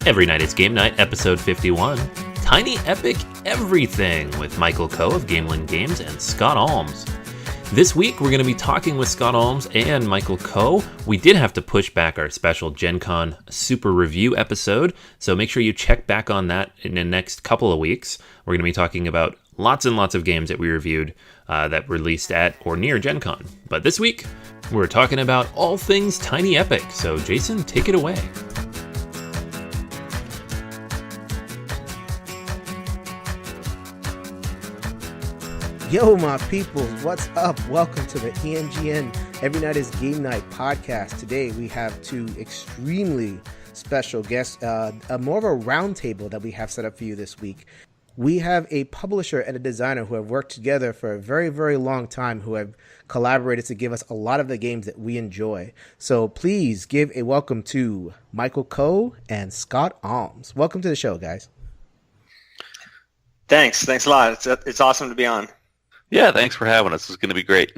Every Night It's Game Night, episode 51, Tiny Epic Everything with Michael Coe of Gamelyn Games and Scott Almes. This week, we're going to be talking with Scott Almes and Michael Coe. We did have to push back our special Gen Con Super Review episode, so make sure you check back on that in the next couple of weeks. We're going to be talking about lots and lots of games that we reviewed that released at or near Gen Con. But this week, we're talking about all things Tiny Epic, so Jason, take it away. Yo, my peoples, what's up? Welcome to the ENGN Every Night is Game Night podcast. Today we have two extremely special guests, more of a roundtable that we have set up for you this week. We have a publisher and a designer who have worked together for a very, very long time, who have collaborated to give us a lot of the games that we enjoy. So please give a welcome to Michael Coe and Scott Almes. Welcome to the show, guys. Thanks a lot. It's awesome to be on. Yeah, thanks for having us. This is going to be great.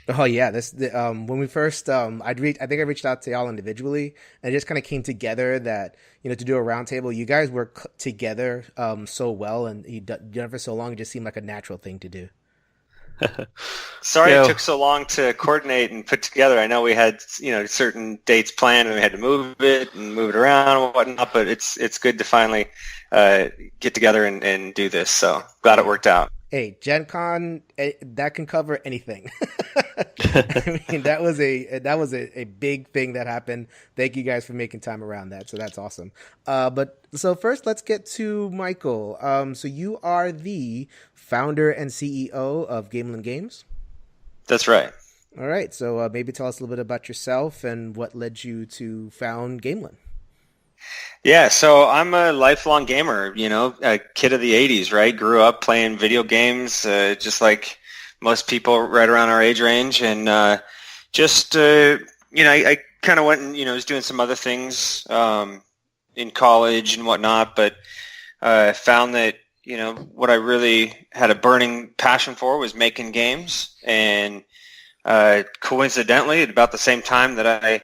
Oh yeah, when we first I think I reached out to y'all individually, and it just kind of came together that to do a roundtable. You guys work together so well, and you've done it for so long. It just seemed like a natural thing to do. Sorry it took so long to coordinate and put together. I know we had certain dates planned, and we had to move it around and whatnot. But it's good to finally get together and do this. So glad it worked out. Hey, Gen Con, that can cover anything. I mean, that was a big thing that happened. Thank you guys for making time around that. So that's awesome. So first, let's get to Michael. So you are the founder and CEO of Gamelyn Games? That's right. All right. So maybe tell us a little bit about yourself and what led you to found Gamelyn. Yeah, so I'm a lifelong gamer, a kid of the 80s, right? Grew up playing video games just like most people right around our age range. And I kind of went and, was doing some other things in college and whatnot, but found that, what I really had a burning passion for was making games. And coincidentally, at about the same time that I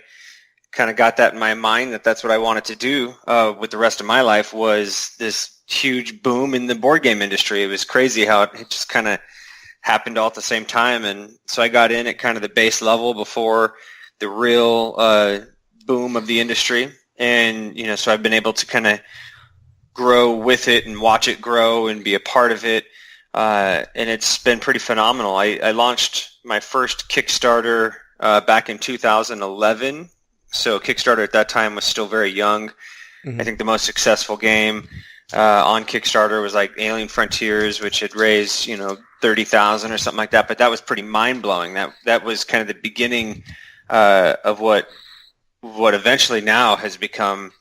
kind of got that in my mind that's what I wanted to do with the rest of my life, was this huge boom in the board game industry. It was crazy how it just kind of happened all at the same time. And so I got in at kind of the base level before the real boom of the industry. And, so I've been able to kind of grow with it and watch it grow and be a part of it. And it's been pretty phenomenal. I launched my first Kickstarter back in 2011. So Kickstarter at that time was still very young. Mm-hmm. I think the most successful game on Kickstarter was like Alien Frontiers, which had raised, $30,000 or something like that. But that was pretty mind-blowing. That was kind of the beginning of what eventually now has become,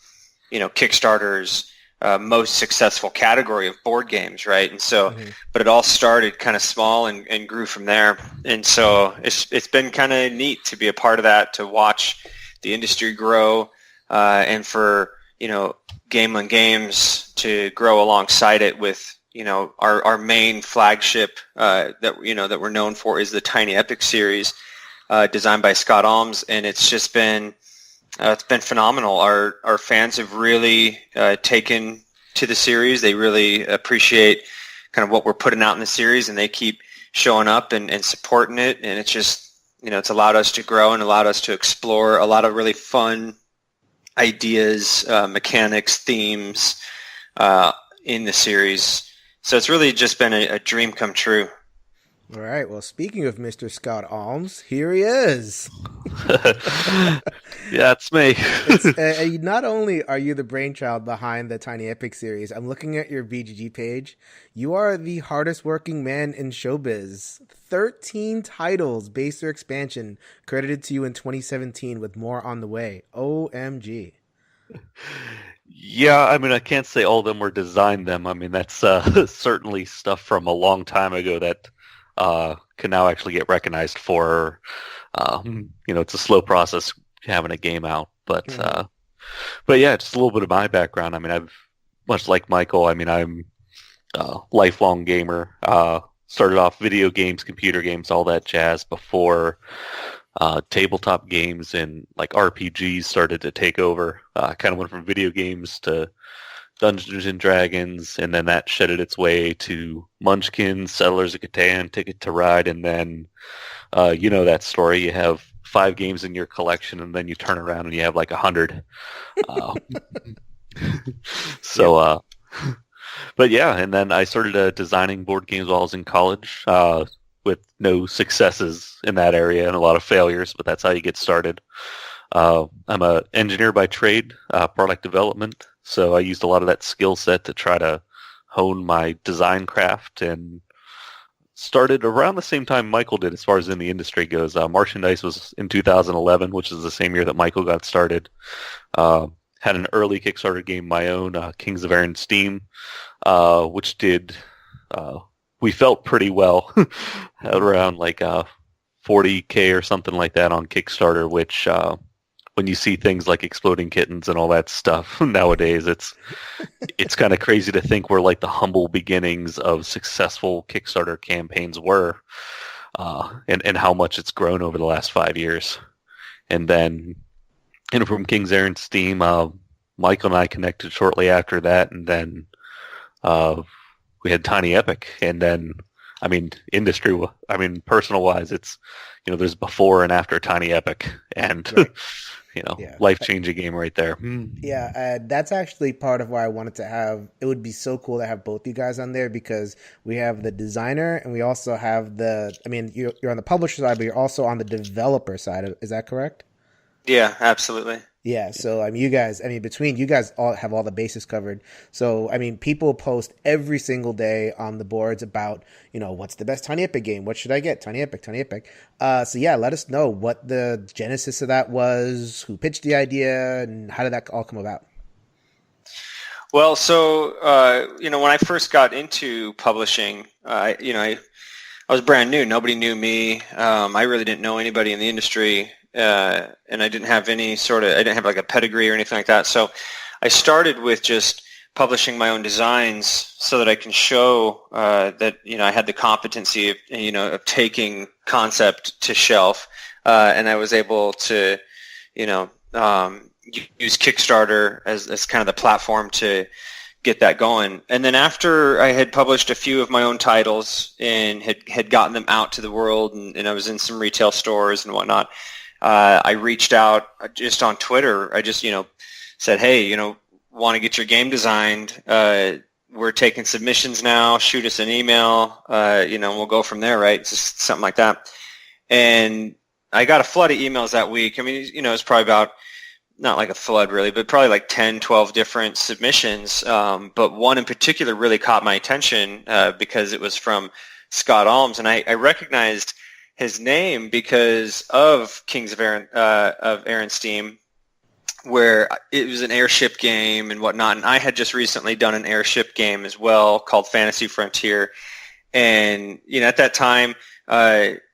Kickstarter's most successful category of board games, right? And so, but it all started kind of small and grew from there. And so it's been kind of neat to be a part of that, to watch the industry grow, and for Gamelyn Games to grow alongside it with our main flagship that we're known for is the Tiny Epic series, designed by Scott Almes, and it's just been it's been phenomenal. Our fans have really taken to the series. They really appreciate kind of what we're putting out in the series, and they keep showing up and supporting it, and it's just it's allowed us to grow and allowed us to explore a lot of really fun ideas, mechanics, themes in the series. So it's really just been a dream come true. All right. Well, speaking of Mr. Scott Almes, here he is. Yeah, it's me. Not only are you the brainchild behind the Tiny Epic series, I'm looking at your BGG page. You are the hardest working man in showbiz. 13 titles, base or expansion, credited to you in 2017 with more on the way. OMG. Yeah, I mean, I can't say all of them were designed them. I mean, that's certainly stuff from a long time ago that can now actually get recognized for. It's a slow process having a game out, but yeah, just a little bit of my background. I mean, I've much like Michael. I mean, I'm a lifelong gamer. Started off video games, computer games, all that jazz before tabletop games and like RPGs started to take over. Kind of went from video games to Dungeons and Dragons, and then that shedded its way to Munchkin, Settlers of Catan, Ticket to Ride, and then you know that story. You have 5 games in your collection, and then you turn around and you have like 100. So, but yeah, and then I started designing board games while I was in college with no successes in that area and a lot of failures, but that's how you get started. I'm an engineer by trade, product development, so I used a lot of that skill set to try to hone my design craft, and started around the same time Michael did as far as in the industry goes. Martian Dice was in 2011, which is the same year that Michael got started. Had an early Kickstarter game, my own, Kings of Aaron Steam, which did, we felt pretty well, around like $40K or something like that on Kickstarter, which when you see things like Exploding Kittens and all that stuff nowadays, it's kind of crazy to think where like the humble beginnings of successful Kickstarter campaigns were, and how much it's grown over the last 5 years. And then, from King's Aaron Steam, Michael and I connected shortly after that, and then we had Tiny Epic, and then, personal-wise, it's, there's before and after Tiny Epic, and, right. Yeah. Life-changing game right there. Yeah, that's actually part of why I wanted to have, it would be so cool to have both you guys on there, because we have the designer, and we also have you're on the publisher side, but you're also on the developer side. Is that correct? Yeah, absolutely. Yeah, so between you guys all have all the bases covered. So people post every single day on the boards about what's the best Tiny Epic game, what should I get, Tiny Epic. So yeah, let us know what the genesis of that was, who pitched the idea, and how did that all come about. Well, so when I first got into publishing, I was brand new. Nobody knew me. I really didn't know anybody in the industry. And I didn't have I didn't have like a pedigree or anything like that. So I started with just publishing my own designs so that I can show that, I had the competency of taking concept to shelf. And I was able to, use Kickstarter as kind of the platform to get that going. And then after I had published a few of my own titles and had gotten them out to the world, and I was in some retail stores and whatnot, I reached out just on Twitter. I just, said, hey, want to get your game designed. We're taking submissions now. Shoot us an email. We'll go from there, right? It's just something like that. And I got a flood of emails that week. It's probably about, not like a flood really, but probably like 10, 12 different submissions. But one in particular really caught my attention because it was from Scott Almes, and I recognized his name because of Kings of Aaron Steam, where it was an airship game and whatnot. And I had just recently done an airship game as well called Fantasy Frontier. And, at that time,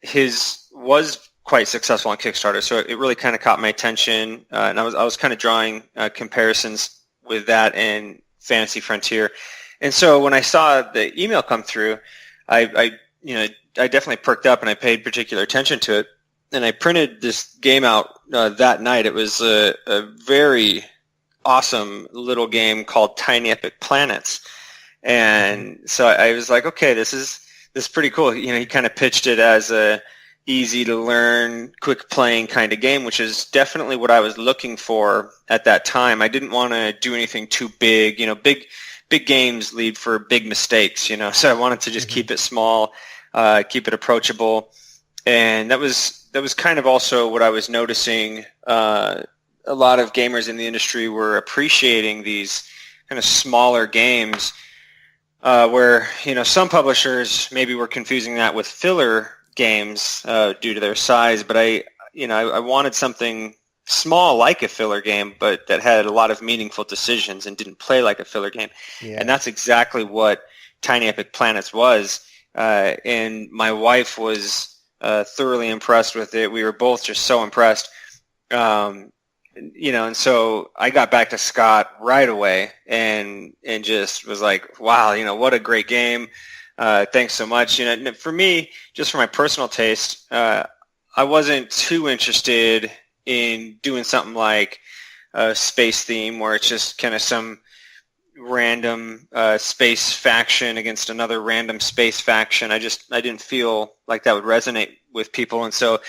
his was quite successful on Kickstarter. So it really kind of caught my attention. And I was kind of drawing comparisons with that and Fantasy Frontier. And so when I saw the email come through, I definitely perked up and I paid particular attention to it. And I printed this game out that night. It was a very awesome little game called Tiny Epic Planets. And so I was like, okay, this is pretty cool. He kind of pitched it as a easy to learn, quick playing kind of game, which is definitely what I was looking for at that time. I didn't want to do anything too big. Big games lead for big mistakes, so I wanted to just keep it small, keep it approachable. And that was kind of also what I was noticing. A lot of gamers in the industry were appreciating these kind of smaller games where, some publishers maybe were confusing that with filler games due to their size. But I wanted something small like a filler game, but that had a lot of meaningful decisions and didn't play like a filler game. Yeah. And that's exactly what Tiny Epic Planets was. And my wife was thoroughly impressed with it. We were both just so impressed. And so I got back to Scott right away and just was like, wow, what a great game. Thanks so much. For me, just for my personal taste, I wasn't too interested in doing something like a space theme where it's just kind of some random space faction against another random space faction. I didn't feel like that would resonate with people, and so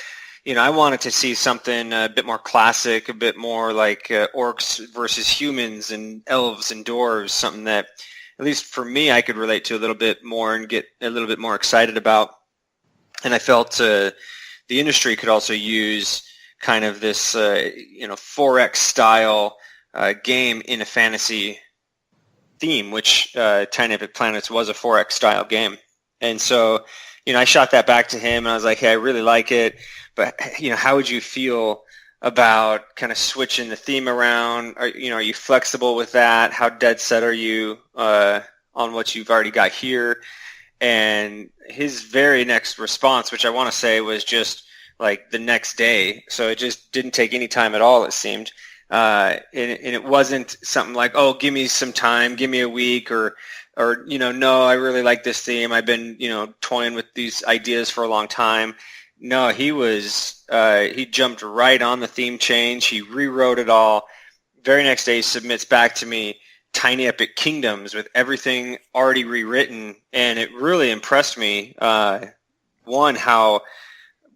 I wanted to see something a bit more classic, a bit more like orcs versus humans and elves and dwarves, something that at least for me I could relate to a little bit more and get a little bit more excited about. And I felt the industry could also use kind of this 4X style game in a fantasy theme, which Tiny Epic Planets was a 4X style game. And so, I shot that back to him and I was like, hey, I really like it, but how would you feel about kind of switching the theme around? Are you flexible with that? How dead set are you on what you've already got here? And his very next response, which I want to say was just like the next day, so it just didn't take any time at all, it seemed. And it wasn't something like, oh, give me some time, give me a week, or no, I really like this theme. I've been, toying with these ideas for a long time. No, he jumped right on the theme change. He rewrote it all. Very next day, he submits back to me Tiny Epic Kingdoms with everything already rewritten, and it really impressed me. One, how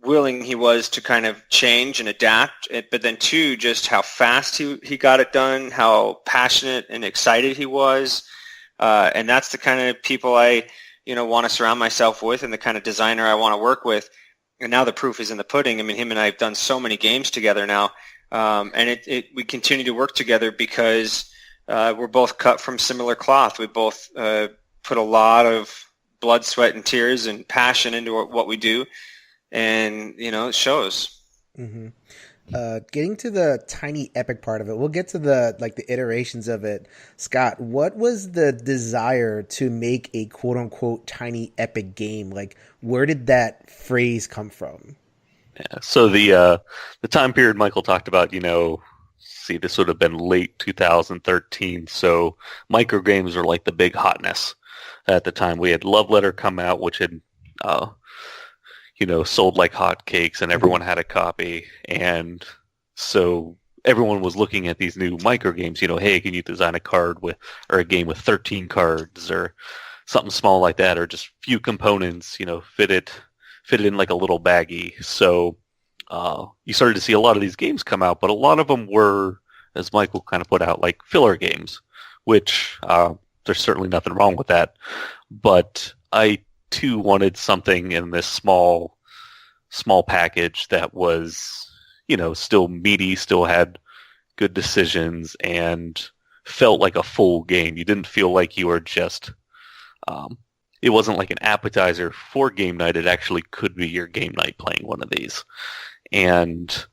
willing he was to kind of change and adapt, but then two, just how fast he got it done, how passionate and excited he was. And that's the kind of people I, want to surround myself with and the kind of designer I want to work with. And now the proof is in the pudding. I mean, him and I have done so many games together now. And we continue to work together because we're both cut from similar cloth. We both put a lot of blood, sweat, and tears and passion into what we do. And, it shows. Mm-hmm. Getting to the Tiny Epic part of it, we'll get to the iterations of it. Scott, what was the desire to make a quote unquote Tiny Epic game? Like, where did that phrase come from? Yeah, so the time period Michael talked about, this would have been late 2013. So micro games were like the big hotness at the time. We had Love Letter come out, which had sold like hotcakes, and everyone had a copy. And so everyone was looking at these new micro games. Hey, can you design or a game with 13 cards, or something small like that, or just few components? Fit it in like a little baggie. So you started to see a lot of these games come out, but a lot of them were, as Michael kind of put out, like filler games, which there's certainly nothing wrong with that. But I too wanted something in this small package that was, still meaty, still had good decisions, and felt like a full game. You didn't feel like you were just, it wasn't like an appetizer for game night. It actually could be your game night playing one of these. And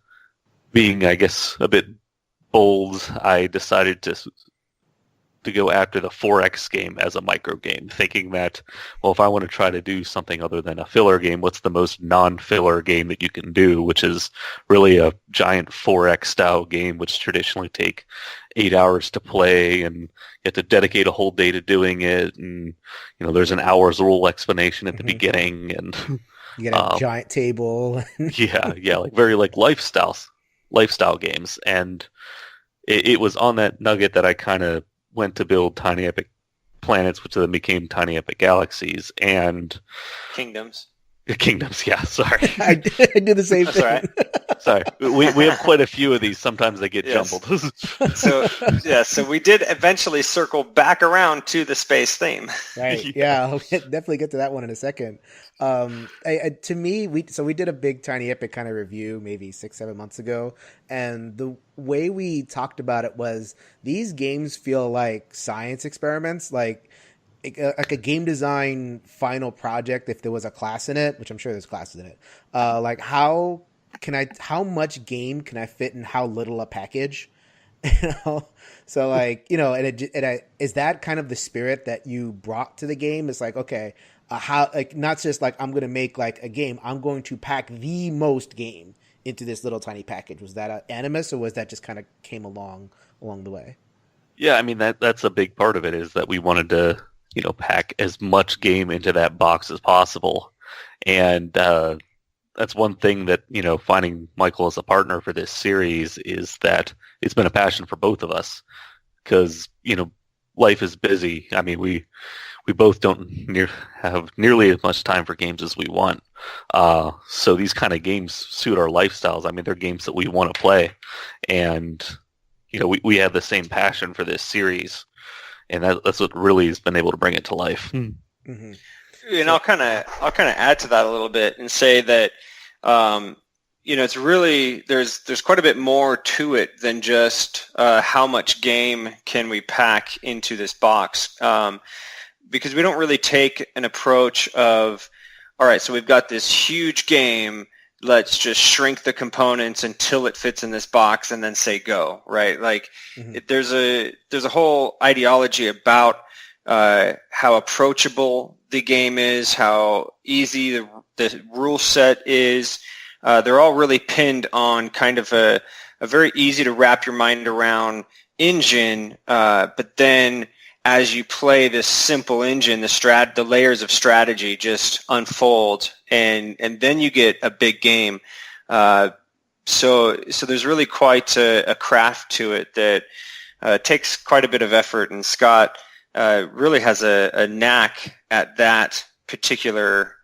being, I guess, a bit bold, I decided to go after the 4X game as a micro game, thinking that, well, if I want to try to do something other than a filler game, what's the most non-filler game that you can do, which is really a giant 4X style game, which traditionally take 8 hours to play, and you have to dedicate a whole day to doing it, and there's an hour's rule explanation at the beginning, and you get a giant table. yeah, like very like lifestyle games. And it was on that nugget that I kind of went to build Tiny Epic Planets, which then became Tiny Epic Galaxies and Kingdoms. Yeah, sorry. I do the same thing. Right. Sorry, we have quite a few of these. Sometimes they get jumbled. So we did eventually circle back around to the space theme. Right. Yeah, I'll definitely get to that one in a second. To me, we did a big Tiny Epic kind of review maybe 6-7 months ago, and the way we talked about it was these games feel like science experiments, like a game design final project if there was a class in it, which I'm sure there's classes in it. Like how much game can I fit in how little a package? So like, is that kind of the spirit that you brought to the game? It's like, okay, how, like, not just like I'm going to make like a game, I'm going to pack the most game into this little tiny package. Was that animus, or was that just kind of came along the way? Yeah, I mean, that's a big part of it, is that we wanted to, pack as much game into that box as possible. And that's one thing that, finding Michael as a partner for this series is that it's been a passion for both of us because, life is busy. I mean, we both don't have nearly as much time for games as we want. So these kind of games suit our lifestyles. I mean, they're games that we want to play. And, we have the same passion for this series. And that's what really has been able to bring it to life. Mm-hmm. And I'll kind of add to that a little bit and say that, it's really, there's quite a bit more to it than just how much game can we pack into this box. Because we don't really take an approach of, all right, so we've got this huge game, let's just shrink the components until it fits in this box and then say go, right? Like there's a whole ideology about how approachable the game is, how easy the rule set is. They're all really pinned on kind of a very easy to wrap your mind around engine, but then as you play this simple engine, the layers of strategy just unfold, and then you get a big game. So there's really quite a craft to it that takes quite a bit of effort, and Scott really has a knack at that particular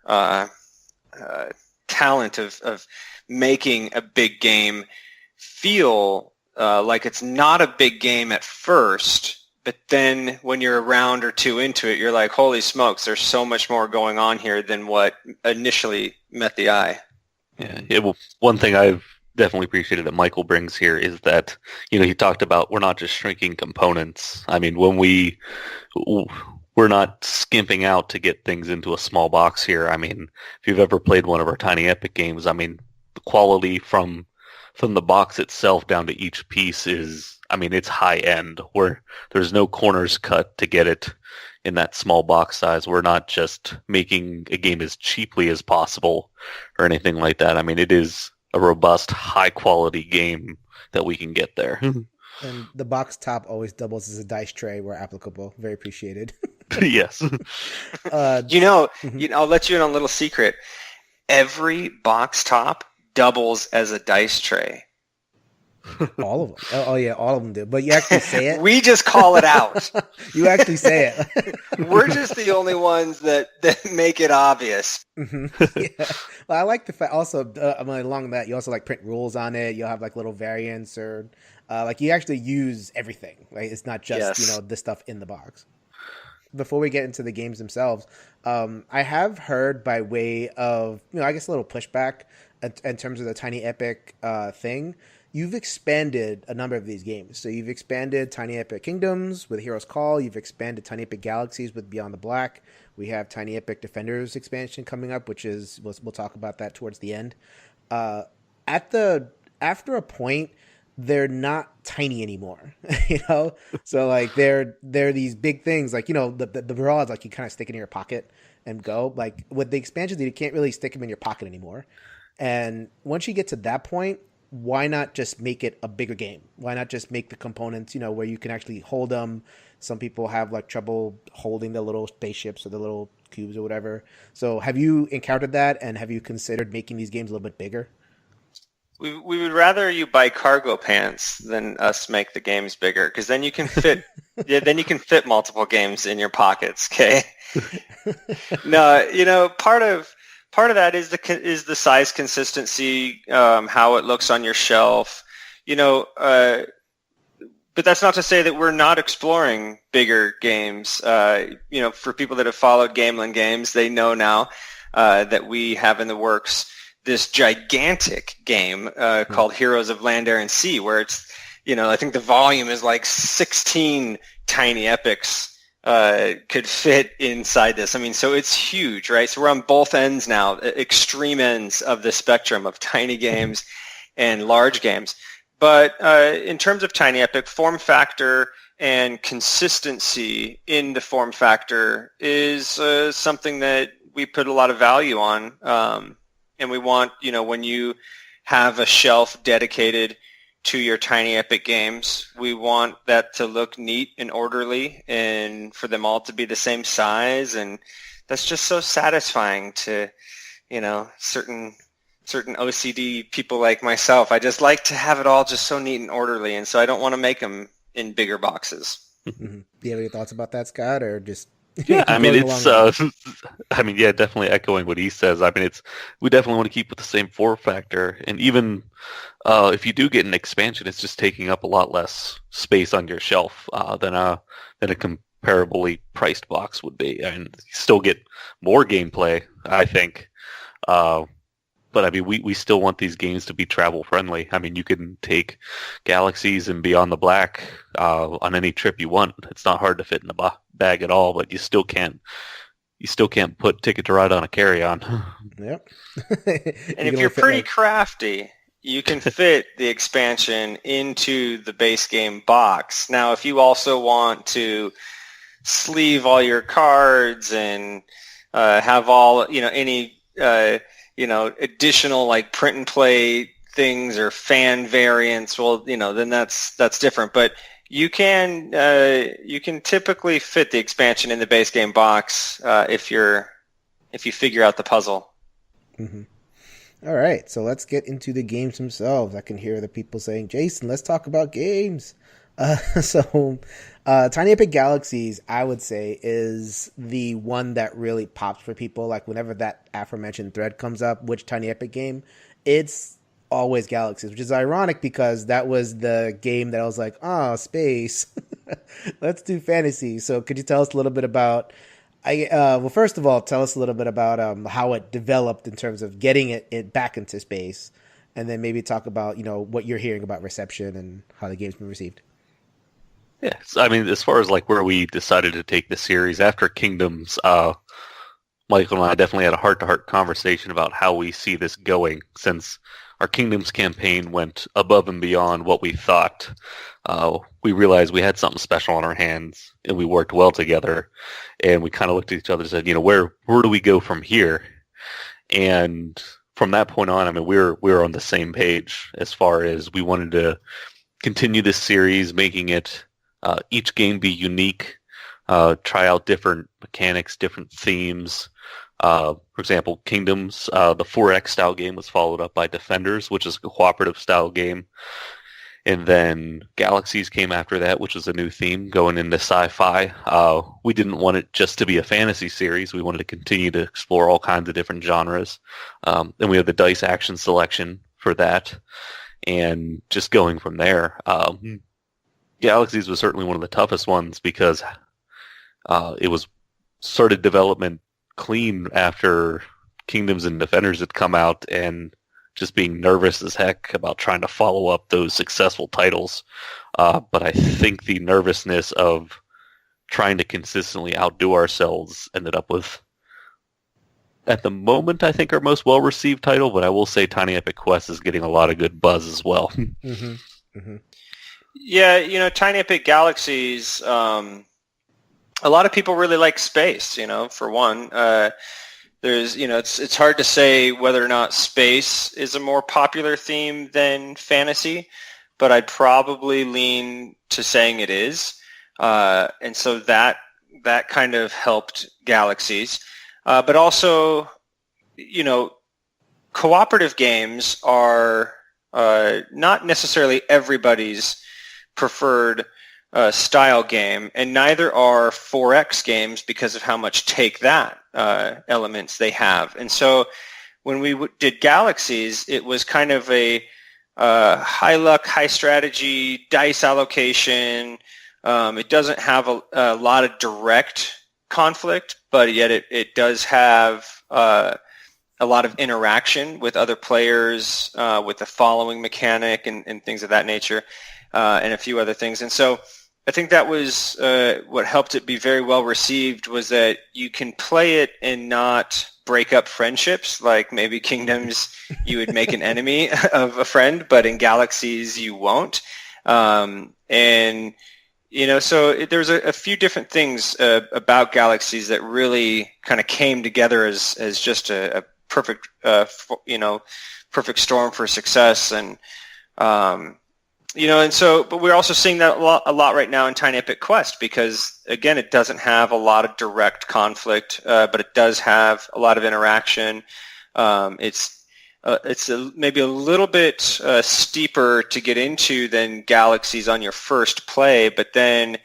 talent of making a big game feel like it's not a big game at first, but then when you're a round or two into it, you're like, holy smokes, there's so much more going on here than what initially met the eye. Yeah. Well, one thing I've definitely appreciated that Michael brings here is that, he talked about we're not just shrinking components. I mean, when we're not skimping out to get things into a small box here. I mean, if you've ever played one of our Tiny Epic games, I mean, the quality from the box itself down to each piece is, I mean, it's high end, where there's no corners cut to get it in that small box size. We're not just making a game as cheaply as possible or anything like that. I mean, it is a robust, high quality game that we can get there. And the box top always doubles as a dice tray where applicable. Very appreciated. Yes. I'll let you in on a little secret. Every box top doubles as a dice tray. All of them. Oh yeah, all of them do. But you actually say it. We just call it out. You actually say it. We're just the only ones that make it obvious. Mm-hmm. Yeah. Well, I like the fact also, along that, you also like print rules on it. You'll have like little variants or like you actually use everything, right? It's not just, the stuff in the box. Before we get into the games themselves, I have heard by way of, I guess a little pushback in terms of the Tiny Epic thing. You've expanded a number of these games. So you've expanded Tiny Epic Kingdoms with Hero's Call. You've expanded Tiny Epic Galaxies with Beyond the Black. We have Tiny Epic Defenders expansion coming up, which is we'll talk about that towards the end. After a point, they're not tiny anymore, So like they're these big things, like the broads, like you kind of stick it in your pocket and go. Like with the expansions, you can't really stick them in your pocket anymore. And once you get to that point, why not just make it a bigger game? Why not just make the components, where you can actually hold them? Some people have like trouble holding the little spaceships or the little cubes or whatever. So have you encountered that, and have you considered making these games a little bit bigger? We would rather you buy cargo pants than us make the games bigger, because then you can fit fit multiple games in your pockets. Okay. No, part of that is the size consistency, how it looks on your shelf, but that's not to say that we're not exploring bigger games. For people that have followed Gamelyn Games, they know now that we have in the works this gigantic game called Heroes of Land, Air, and Sea, where it's, I think the volume is like 16 Tiny Epics could fit inside this. I mean, so it's huge, right? So we're on both ends now, extreme ends of the spectrum of tiny games and large games. But in terms of Tiny Epic, form factor and consistency in the form factor is something that we put a lot of value on. And we want, when you have a shelf dedicated to your Tiny Epic games, we want that to look neat and orderly and for them all to be the same size. And that's just so satisfying to, certain certain OCD people like myself. I just like to have it all just so neat and orderly, and so I don't want to make them in bigger boxes. Mm-hmm. Do you have any thoughts about that, Scott, or just Yeah, I mean, it's, yeah, definitely echoing what he says. I mean, we definitely want to keep with the same form factor. And even if you do get an expansion, it's just taking up a lot less space on your shelf than a comparably priced box would be. And you still get more gameplay, I think. But I mean, we still want these games to be travel friendly. I mean, you can take Galaxies and Beyond the Black on any trip you want. It's not hard to fit in the bag at all, but you still can't put Ticket to Ride on a carry-on. Yep. And if you're pretty crafty, you can fit the expansion into the base game box. Now, if you also want to sleeve all your cards and have all, any additional like print and play things or fan variants, well, then that's different. But you can typically fit the expansion in the base game box if you figure out the puzzle. Mm-hmm. All right, so let's get into the games themselves. I can hear the people saying, "Jason, let's talk about games." Tiny Epic Galaxies, I would say, is the one that really pops for people. Like whenever that aforementioned thread comes up, which Tiny Epic game, it's always Galaxies, which is ironic because that was the game that I was like, space. Let's do fantasy. So could you tell us a little bit about, first of all, tell us a little bit about how it developed in terms of getting it back into space, and then maybe talk about, what you're hearing about reception and how the game's been received. Yeah, I mean, as far as like where we decided to take the series after Kingdoms, Michael and I definitely had a heart-to-heart conversation about how we see this going, since our Kingdoms campaign went above and beyond what we thought. We realized we had something special on our hands, and we worked well together, and we kind of looked at each other and said, where do we go from here? And from that point on, I mean, we were on the same page as far as we wanted to continue this series, making it each game be unique, try out different mechanics, different themes. For example, Kingdoms, the 4X style game was followed up by Defenders, which is a cooperative style game. And then Galaxies came after that, which was a new theme going into sci-fi. We didn't want it just to be a fantasy series. We wanted to continue to explore all kinds of different genres. And we have the dice action selection for that. And just going from there. Galaxies was certainly one of the toughest ones because it was started development clean after Kingdoms and Defenders had come out, and just being nervous as heck about trying to follow up those successful titles. But I think the nervousness of trying to consistently outdo ourselves ended up with, at the moment, I think our most well-received title, but I will say Tiny Epic Quest is getting a lot of good buzz as well. Mm-hmm. Mm-hmm. Yeah, Tiny Epic Galaxies, a lot of people really like space, for one. There's, it's hard to say whether or not space is a more popular theme than fantasy, but I'd probably lean to saying it is. And so that kind of helped Galaxies. But also, cooperative games are not necessarily everybody's preferred style game, and neither are 4X games because of how much take that elements they have. And so when we did Galaxies, it was kind of a high luck, high strategy, dice allocation. It doesn't have a lot of direct conflict, but yet it does have a lot of interaction with other players, with the following mechanic and things of that nature. And a few other things. And so I think that was what helped it be very well received, was that you can play it and not break up friendships. Like maybe Kingdoms, you would make an enemy of a friend, but in Galaxies, you won't. And, so there's a few different things about Galaxies that really kind of came together as just a perfect, perfect storm for success. And, but we're also seeing that a lot right now in Tiny Epic Quest because, again, it doesn't have a lot of direct conflict, but it does have a lot of interaction. It's maybe a little bit steeper to get into than Galaxies on your first play, but then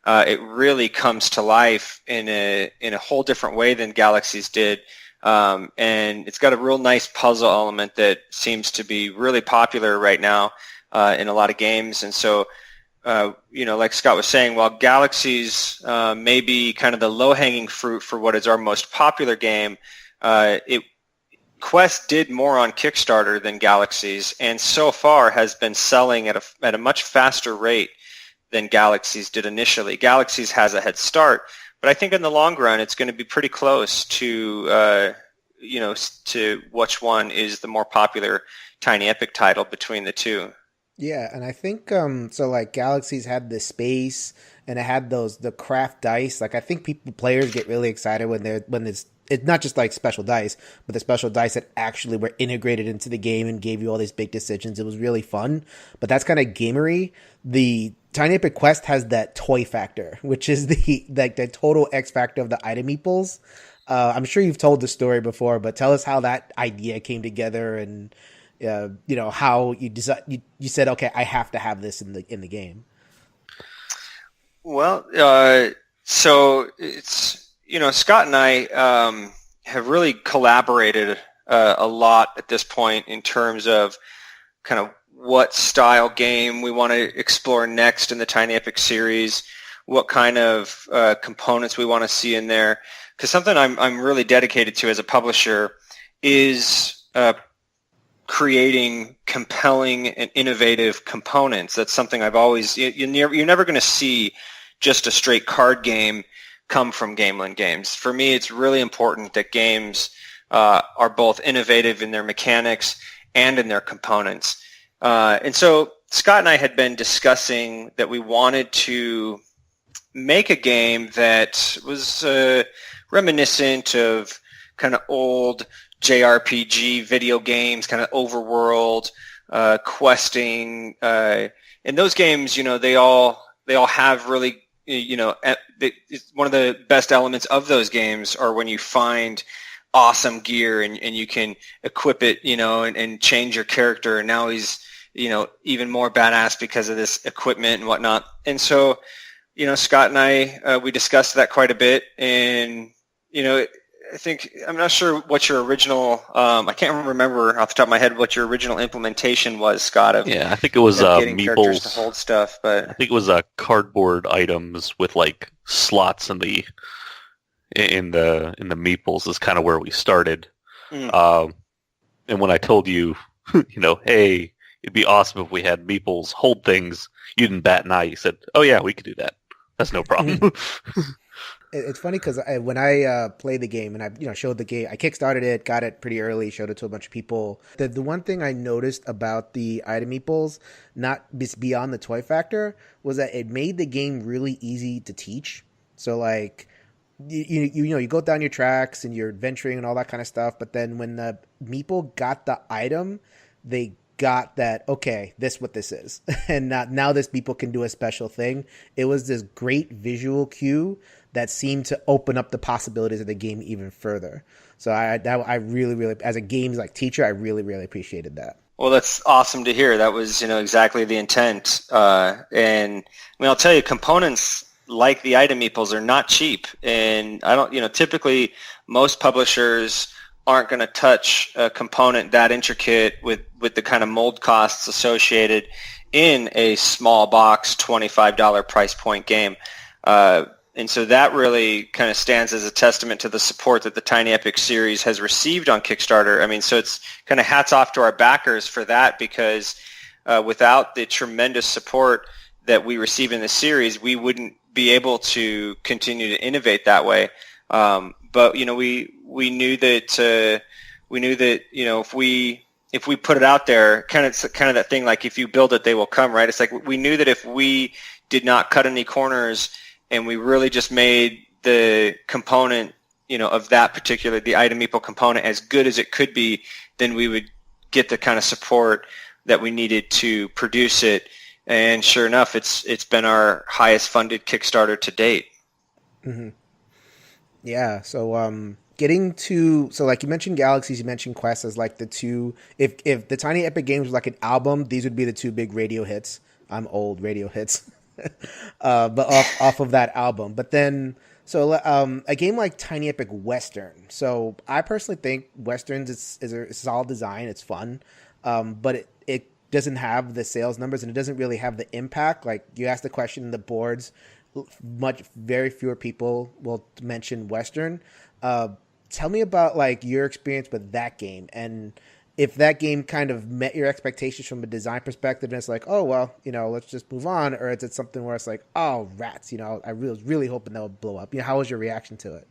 it really comes to life in a whole different way than Galaxies did. And it's got a real nice puzzle element that seems to be really popular right now in a lot of games. And so, like Scott was saying, while Galaxies may be kind of the low-hanging fruit for what is our most popular game, Quest did more on Kickstarter than Galaxies, and so far has been selling at a much faster rate than Galaxies did initially. Galaxies has a head start, but I think in the long run, it's going to be pretty close to to which one is the more popular Tiny Epic title between the two. Yeah, and I think so. Like Galaxies had the space, and it had the craft dice. Like I think players get really excited when it's not just like special dice, but the special dice that actually were integrated into the game and gave you all these big decisions. It was really fun, but that's kind of gamery. The Tiny Epic Quest has that toy factor, which is the total X factor of the item meeples. I'm sure you've told the story before, but tell us how that idea came together and how you said, okay, I have to have this in the game. Well, so it's Scott and I have really collaborated a lot at this point in terms of kind of what style game we want to explore next in the Tiny Epic series, what kind of components we want to see in there. Because something I'm really dedicated to as a publisher is creating compelling and innovative components. That's something I've always, you're never going to see just a straight card game come from Gamelyn Games. For me, it's really important that games are both innovative in their mechanics and in their components. And so Scott and I had been discussing that we wanted to make a game that was reminiscent of kind of old JRPG video games, kind of overworld questing. And those games, they all have really, one of the best elements of those games are when you find awesome gear and you can equip it, and change your character. And now he's, even more badass because of this equipment and whatnot. And so, Scott and I, we discussed that quite a bit. And, I think, I'm not sure what your original, I can't remember off the top of my head what your original implementation was, Scott. I think it was getting meeples characters to hold stuff, but I think it was cardboard items with like slots in the meeples is kind of where we started. And when I told you, hey, it'd be awesome if we had meeples hold things, you didn't bat an eye. You said, oh yeah, we could do that. That's no problem. It's funny because when I played the game and I showed the game, I kickstarted it, got it pretty early, showed it to a bunch of people. The one thing I noticed about the item meeples, not beyond the toy factor, was that it made the game really easy to teach. So like you go down your tracks and you're adventuring and all that kind of stuff, but then when the meeple got the item, they got that, okay, this what this is. And now this meeple can do a special thing. It was this great visual cue that seemed to open up the possibilities of the game even further. So I really, really, as a games teacher, I really, really appreciated that. Well, that's awesome to hear. That was, exactly the intent. And I'll tell you, components like the item meeples are not cheap. And I don't, typically most publishers aren't going to touch a component that intricate with the kind of mold costs associated in a small box $25 price point game. And so that really kind of stands as a testament to the support that the Tiny Epic series has received on Kickstarter. I mean, so it's kind of hats off to our backers for that, because without the tremendous support that we receive in the series, we wouldn't be able to continue to innovate that way. But we knew that if we put it out there, kind of that thing like if you build it, they will come, right? It's like we knew that if we did not cut any corners and we really just made the component, of that particular, the item meeple component as good as it could be, then we would get the kind of support that we needed to produce it. And sure enough, it's been our highest funded Kickstarter to date. Mm-hmm. Yeah. So getting to, so like you mentioned Galaxies, you mentioned Quest as like the two, if the Tiny Epic Games was like an album, these would be the two big radio hits. I'm old, radio hits. But off of that album. But then, so a game like Tiny Epic Western. So I personally think Westerns is a solid design. It's fun, but it doesn't have the sales numbers and it doesn't really have the impact. Like you asked the question in the boards, very fewer people will mention Western. Tell me about like your experience with that game and if that game kind of met your expectations from a design perspective and it's like, oh, well, let's just move on. Or is it something where it's like, oh, rats, I was really hoping that would blow up. How was your reaction to it?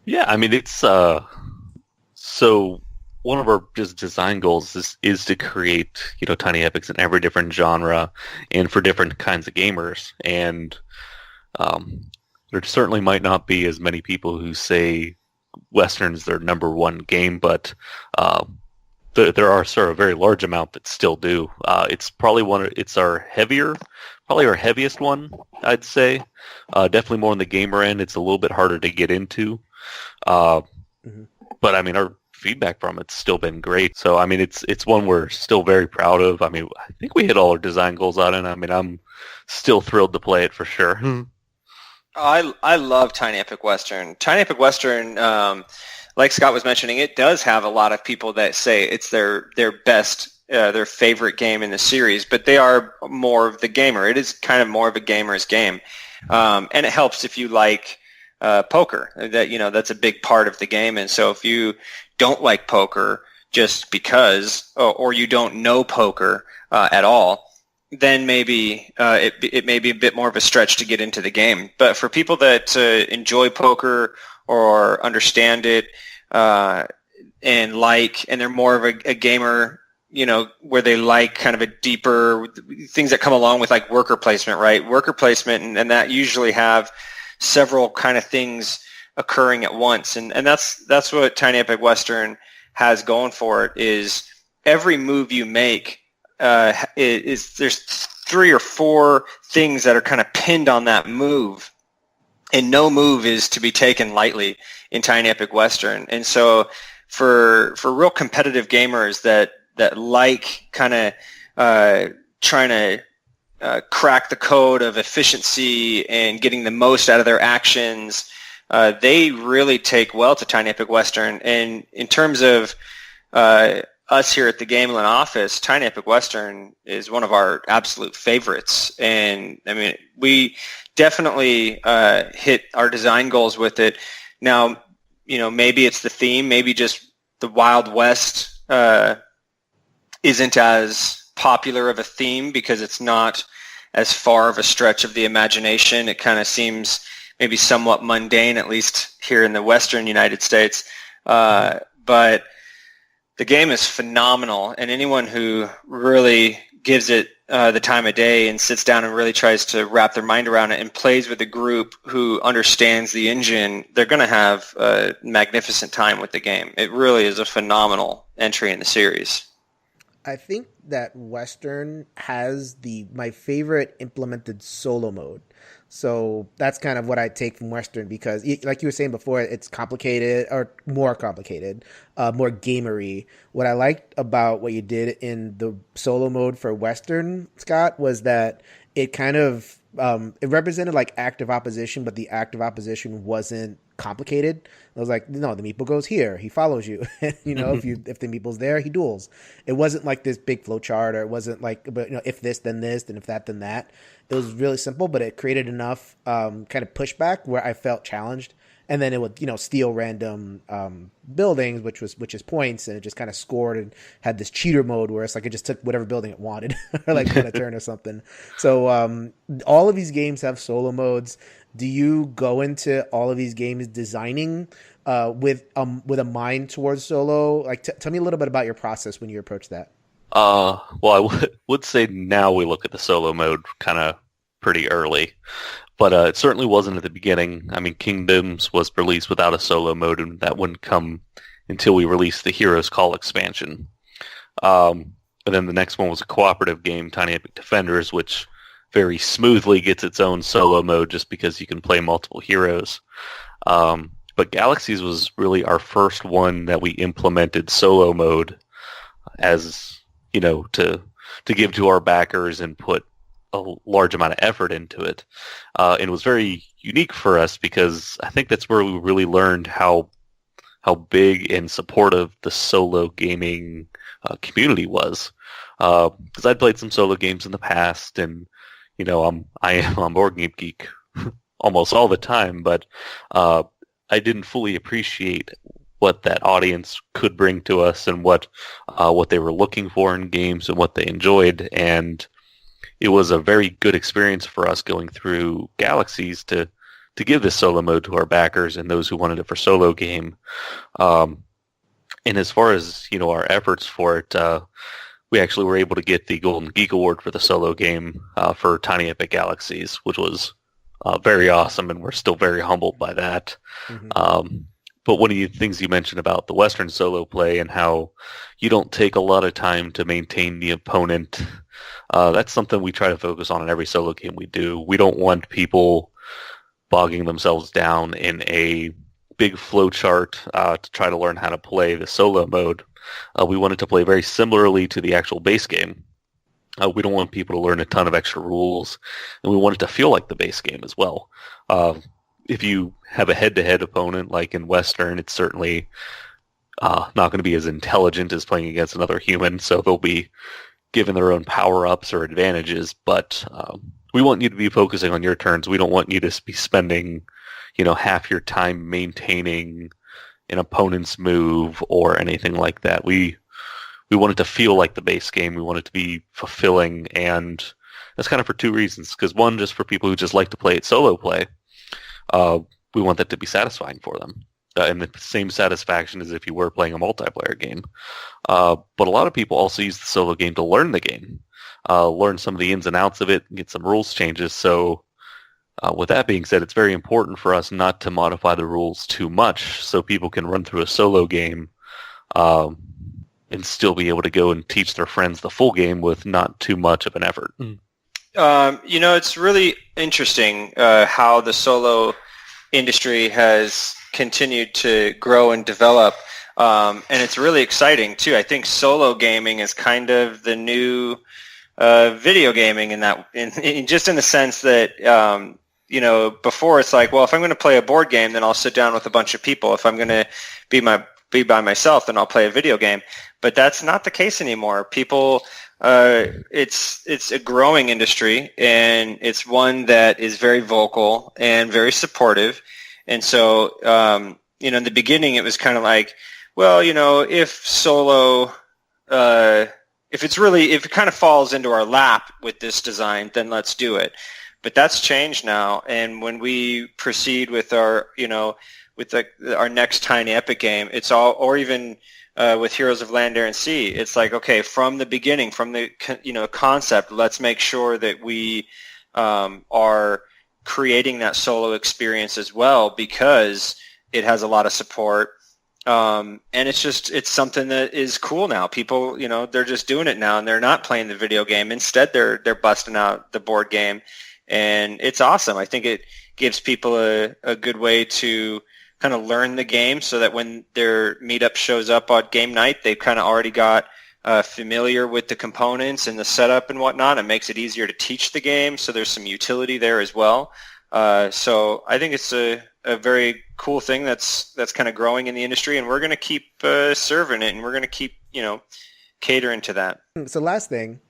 Yeah, I mean, it's so one of our just design goals is to create, tiny epics in every different genre and for different kinds of gamers. And there certainly might not be as many people who say Western's their number one game, but there are sort of a very large amount that still do. It's probably our heaviest one, I'd say. Definitely more on the gamer end. It's a little bit harder to get into. But I mean, our feedback from it's still been great. So I mean, it's one we're still very proud of. I mean, I think we hit all our design goals on it. I mean, I'm still thrilled to play it for sure. I love Tiny Epic Western. Tiny Epic Western, like Scott was mentioning, it does have a lot of people that say it's their best, their favorite game in the series, but they are more of the gamer. It is kind of more of a gamer's game. And it helps if you like poker. That's a big part of the game. And so if you don't like poker just because, or you don't know poker at all, then maybe it may be a bit more of a stretch to get into the game. But for people that enjoy poker or understand it and they're more of a gamer, where they like kind of a deeper things that come along with like worker placement, right? Worker placement and that usually have several kind of things occurring at once. And that's what Tiny Epic Western has going for it is every move you make there's 3 or 4 things that are kind of pinned on that move, and no move is to be taken lightly in Tiny Epic Western. And so for real competitive gamers that like kind of trying to crack the code of efficiency and getting the most out of their actions, they really take well to Tiny Epic Western. And in terms of us here at the Gamelyn office, Tiny Epic Western is one of our absolute favorites. And I mean, we definitely hit our design goals with it. Now, maybe it's the theme, maybe just the Wild West isn't as popular of a theme because it's not as far of a stretch of the imagination. It kind of seems maybe somewhat mundane, at least here in the Western United States. But the game is phenomenal, and anyone who really gives it the time of day and sits down and really tries to wrap their mind around it and plays with a group who understands the engine, they're going to have a magnificent time with the game. It really is a phenomenal entry in the series. I think that Western has my favorite implemented solo mode. So that's kind of what I take from Western because, like you were saying before, it's complicated or more complicated, more gamery. What I liked about what you did in the solo mode for Western, Scott, was that it kind of it represented like active opposition, but the active opposition wasn't complicated. I was like, no, the meeple goes here. He follows you. If the meeple's there, he duels. It wasn't like this big flowchart, or it wasn't like, if this, then this, then if that, then that. It was really simple, but it created enough kind of pushback where I felt challenged. And then it would, steal random buildings, which is points, and it just kind of scored and had this cheater mode where it's like it just took whatever building it wanted, or like in a turn or something. So all of these games have solo modes. Do you go into all of these games designing with a mind towards solo? Like, tell me a little bit about your process when you approach that. Well, I would say now we look at the solo mode kind of pretty early, but it certainly wasn't at the beginning. I mean, Kingdoms was released without a solo mode, and that wouldn't come until we released the Heroes Call expansion. And then the next one was a cooperative game, Tiny Epic Defenders, which very smoothly gets its own solo mode just because you can play multiple heroes. But but Galaxies was really our first one that we implemented solo mode as, to give to our backers and put a large amount of effort into it. And it was very unique for us because I think that's where we really learned how big and supportive the solo gaming community was. Because I'd played some solo games in the past, and I am on Board Game Geek almost all the time, but I didn't fully appreciate what that audience could bring to us and what they were looking for in games and what they enjoyed. And it was a very good experience for us going through Galaxies to give this solo mode to our backers and those who wanted it for solo game. And as far as our efforts for it, we actually were able to get the Golden Geek Award for the solo game for Tiny Epic Galaxies, which was very awesome, and we're still very humbled by that. Mm-hmm. But one of the things you mentioned about the Western solo play and how you don't take a lot of time to maintain the opponent, that's something we try to focus on in every solo game we do. We don't want people bogging themselves down in a big flowchart to try to learn how to play the solo mode. We want it to play very similarly to the actual base game. We don't want people to learn a ton of extra rules, and we want it to feel like the base game as well. If you have a head-to-head opponent like in Western, it's certainly not going to be as intelligent as playing against another human, so they'll be given their own power-ups or advantages, but we want you to be focusing on your turns. We don't want you to be spending, half your time maintaining an opponent's move or anything like that. We want it to feel like the base game. We want it to be fulfilling, and that's kind of for two reasons. Because one, just for people who just like to play it solo play, we want that to be satisfying for them. And the same satisfaction as if you were playing a multiplayer game. But a lot of people also use the solo game to learn the game, learn some of the ins and outs of it, and get some rules changes. So with that being said, it's very important for us not to modify the rules too much so people can run through a solo game and still be able to go and teach their friends the full game with not too much of an effort. It's really interesting how the solo industry has continued to grow and develop, and it's really exciting too. I think solo gaming is kind of the new video gaming in that, just in the sense that before it's like, well, if I'm going to play a board game, then I'll sit down with a bunch of people. If I'm going to be by myself, then I'll play a video game. But that's not the case anymore. People, it's a growing industry, and it's one that is very vocal and very supportive. And so, in the beginning, it was kind of like, well, if solo, if it kind of falls into our lap with this design, then let's do it. But that's changed now. And when we proceed with our, our next Tiny Epic game, it's all, or even with Heroes of Land, Air, and Sea, it's like, okay, from the beginning, from the concept, let's make sure that we are creating that solo experience as well, because it has a lot of support, and it's something that is cool now. People, they're just doing it now, and they're not playing the video game. Instead, they're busting out the board game, and it's awesome. I think it gives people a good way to kind of learn the game, so that when their meetup shows up on game night, they've kind of already got familiar with the components and the setup and whatnot. It makes it easier to teach the game, so there's some utility there as well. So I think it's a very cool thing that's kind of growing in the industry, and we're going to keep serving it, and we're going to keep catering to that. So last thing,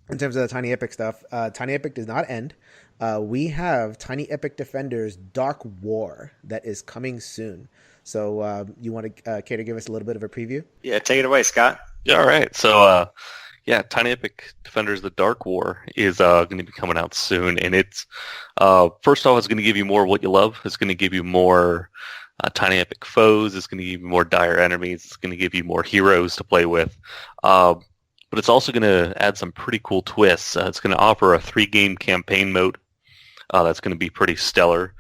in terms of the Tiny Epic stuff, Tiny Epic does not end. We have Tiny Epic Defenders Dark War that is coming soon. So you want to care to give us a little bit of a preview? Yeah, take it away, Scott. Yeah, all right. So Tiny Epic Defenders The Dark War is going to be coming out soon, and it's first off, it's going to give you more of what you love. It's going to give you more Tiny Epic foes. It's going to give you more dire enemies. It's going to give you more heroes to play with. But it's also going to add some pretty cool twists. It's going to offer a 3-game campaign mode that's going to be pretty stellar,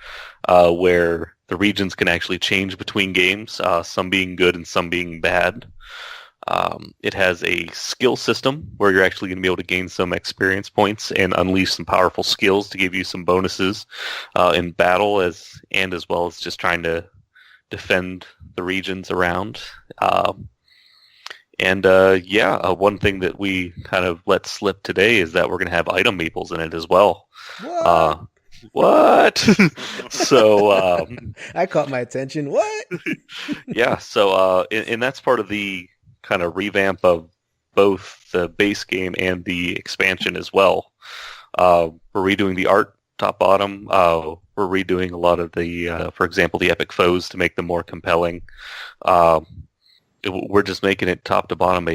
where the regions can actually change between games, some being good and some being bad. It has a skill system where you're actually going to be able to gain some experience points and unleash some powerful skills to give you some bonuses in battle, as well as just trying to defend the regions around. One thing that we kind of let slip today is that we're going to have item meeples in it as well. What? So I caught my attention. What? yeah. So and that's part of the kind of revamp of both the base game and the expansion as well. We're redoing the art top bottom. We're redoing a lot of the, for example, the epic foes to make them more compelling. We're just making it top to bottom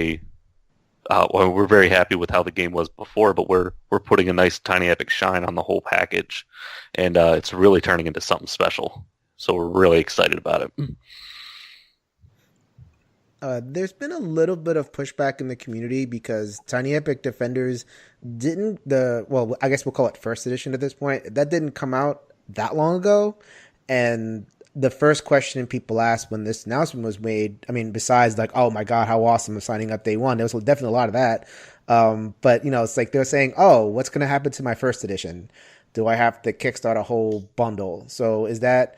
we're very happy with how the game was before, but we're putting a nice tiny epic shine on the whole package, and it's really turning into something special. So we're really excited about it. There's been a little bit of pushback in the community because Tiny Epic Defenders I guess we'll call it first edition at this point. That didn't come out that long ago, and the first question people asked when this announcement was made, I mean, besides like, oh my God, how awesome, I'm signing up day one. There was definitely a lot of that. But it's like they're saying, oh, what's going to happen to my first edition? Do I have to kickstart a whole bundle? So was that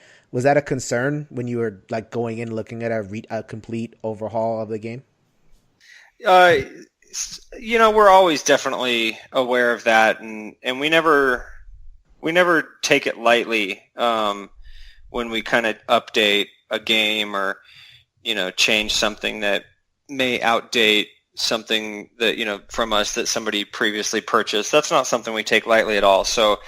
a concern when you were like going in looking at a complete overhaul of the game? We're always definitely aware of that, and we never take it lightly when we kind of update a game or change something that may outdate something that from us that somebody previously purchased. That's not something we take lightly at all. So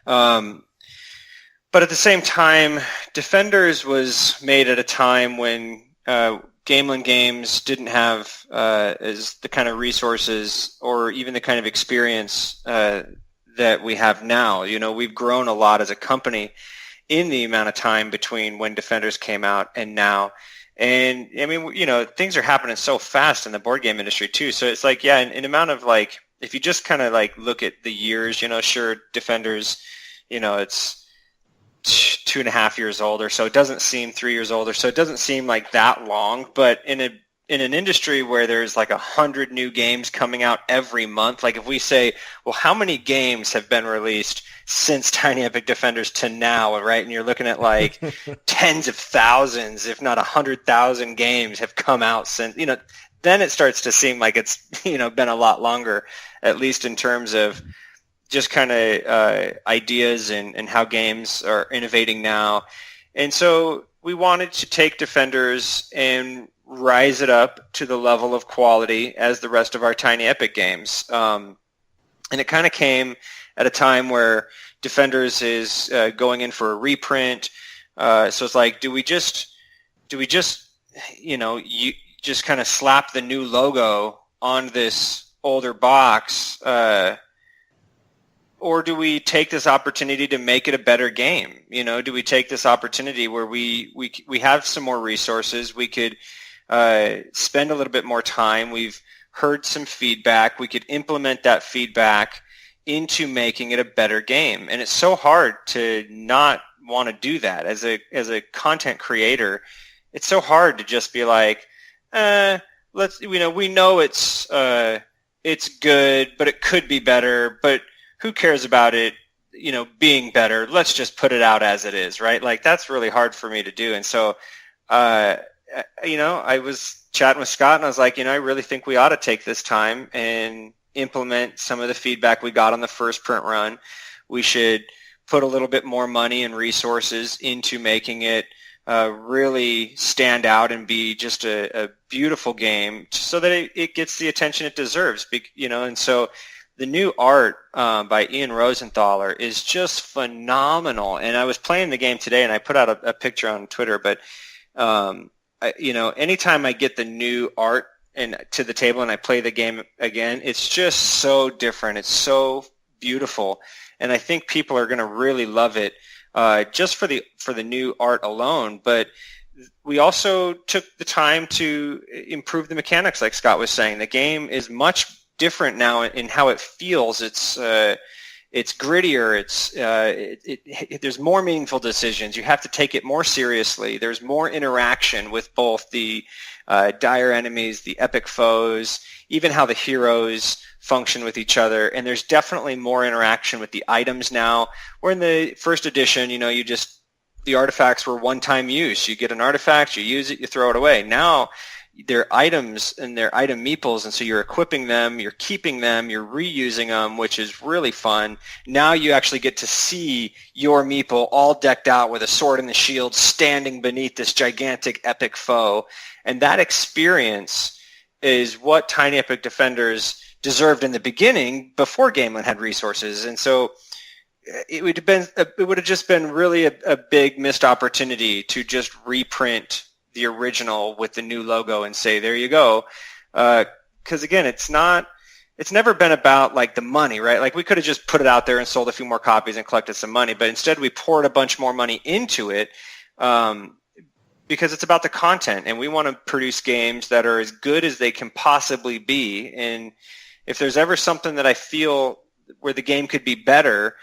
but at the same time, Defenders was made at a time when Gamelyn Games didn't have as the kind of resources or even the kind of experience that we have now. We've grown a lot as a company in the amount of time between when Defenders came out and now. And I mean, things are happening so fast in the board game industry too. So it's like, yeah, in amount of like, if you just kind of like look at the years, sure, Defenders, it's 2.5 years old or so. It doesn't seem 3 years old or so. It doesn't seem like that long, but in an industry where there's like 100 new games coming out every month, like if we say, well, how many games have been released since Tiny Epic Defenders to now, right? And you're looking at like tens of thousands, if not 100,000 games have come out since, then it starts to seem like it's, been a lot longer, at least in terms of just kind of ideas and how games are innovating now. And so we wanted to take Defenders and rise it up to the level of quality as the rest of our Tiny Epic games. And it kind of came at a time where Defenders is going in for a reprint. So it's like, do we just just kind of slap the new logo on this older box, or do we take this opportunity to make it a better game? Do we take this opportunity where we have some more resources, we could spend a little bit more time, we've heard some feedback, we could implement that feedback into making it a better game. And it's so hard to not want to do that as a content creator. It's so hard to just be like, we know it's good, but it could be better, but who cares about it, being better? Let's just put it out as it is, right? Like that's really hard for me to do. And so, I was chatting with Scott and I was like, I really think we ought to take this time and implement some of the feedback we got on the first print run. We should put a little bit more money and resources into making it really stand out and be just a beautiful game so that it gets the attention it deserves. And so the new art by Ian Rosenthaler is just phenomenal. And I was playing the game today and I put out a picture on Twitter, but anytime I get the new art and to the table and I play the game again, it's just so different. It's so beautiful. And I think people are going to really love it just for the new art alone. But we also took the time to improve the mechanics, like Scott was saying. The game is much different now in how it feels. It's grittier. There's more meaningful decisions. You have to take it more seriously. There's more interaction with both the dire enemies, the epic foes, even how the heroes function with each other. And there's definitely more interaction with the items now. Where in the first edition, you just the artifacts were one-time use. You get an artifact, you use it, you throw it away. Now they're items and they're item meeples, and so you're equipping them, you're keeping them, you're reusing them, which is really fun. Now you actually get to see your meeple all decked out with a sword and the shield standing beneath this gigantic epic foe. And that experience is what Tiny Epic Defenders deserved in the beginning before Gamelyn had resources. And so it would have just been really a big missed opportunity to just reprint the original with the new logo and say, there you go. Because again, it's never been about like the money, right? Like we could have just put it out there and sold a few more copies and collected some money, but instead we poured a bunch more money into it because it's about the content, and we want to produce games that are as good as they can possibly be. And if there's ever something that I feel where the game could be better,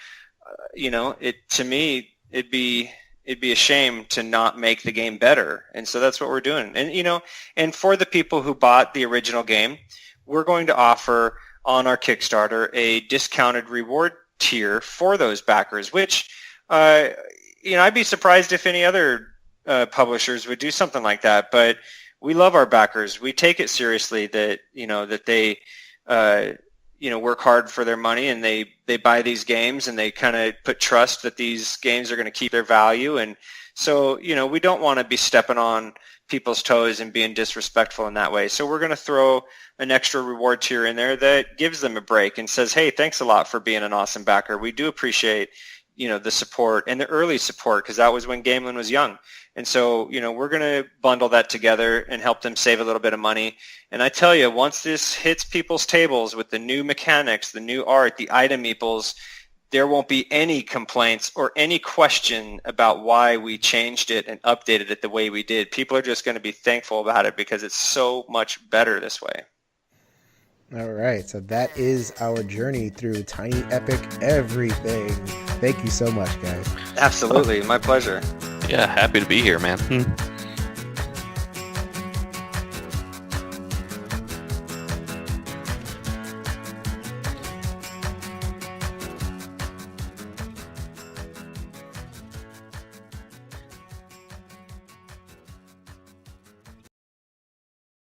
to me, it'd be a shame to not make the game better. And so that's what we're doing. And, and for the people who bought the original game, we're going to offer on our Kickstarter a discounted reward tier for those backers, which, I'd be surprised if any other publishers would do something like that. But we love our backers. We take it seriously that, that they, work hard for their money, and they buy these games, and they kind of put trust that these games are going to keep their value. And so, we don't want to be stepping on people's toes and being disrespectful in that way. So we're going to throw an extra reward tier in there that gives them a break and says, hey, thanks a lot for being an awesome backer. We do appreciate, the support and the early support, because that was when Gamelyn was young. And so, we're going to bundle that together and help them save a little bit of money. And I tell you, once this hits people's tables with the new mechanics, the new art, the item meeples, there won't be any complaints or any question about why we changed it and updated it the way we did. People are just going to be thankful about it because it's so much better this way. All right, so that is our journey through Tiny Epic Everything. Thank you so much, guys. Absolutely, my pleasure. Yeah, happy to be here, man.